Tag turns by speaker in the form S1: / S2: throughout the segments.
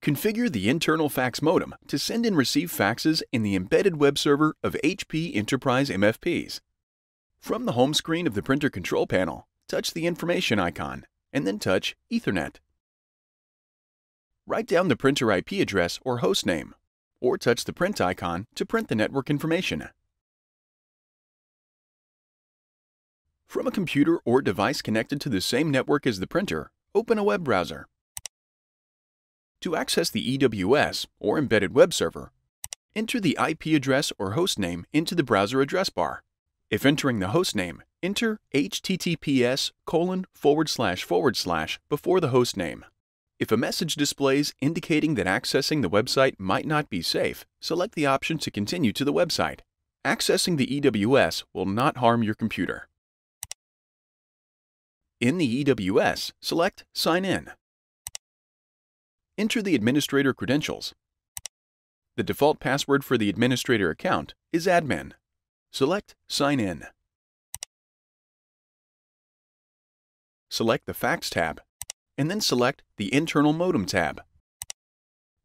S1: Configure the Internal Fax Modem to send and receive faxes in the embedded web server of HP Enterprise MFPs. From the home screen of the printer control panel, touch the information icon, and then touch Ethernet. Write down the printer IP address or host name, or touch the print icon to print the network information. From a computer or device connected to the same network as the printer, open a web browser. To access the EWS, or embedded web server, enter the IP address or host name into the browser address bar. If entering the host name, enter https:// before the host name. If a message displays indicating that accessing the website might not be safe, select the option to continue to the website. Accessing the EWS will not harm your computer. In the EWS, select Sign In. Enter the administrator credentials. The default password for the administrator account is admin. Select Sign In. Select the Fax tab, and then select the Internal Modem tab.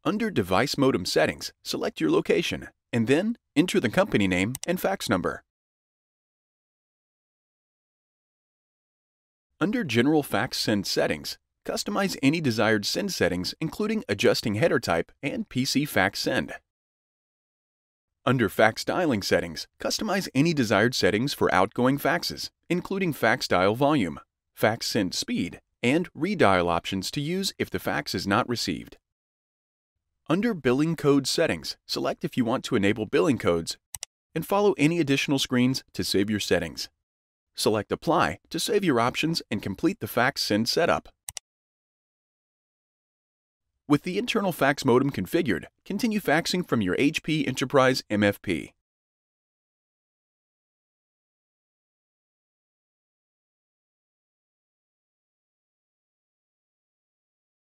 S1: Under Device Modem Settings, select your location, and then enter the company name and fax number. Under General Fax Send Settings, customize any desired send settings, including adjusting header type and PC fax send. Under Fax Dialing Settings, customize any desired settings for outgoing faxes, including fax dial volume, fax send speed, and redial options to use if the fax is not received. Under Billing Code Settings, select if you want to enable billing codes and follow any additional screens to save your settings. Select Apply to save your options and complete the fax send setup. With the Internal Fax Modem configured, continue faxing from your HP Enterprise MFP.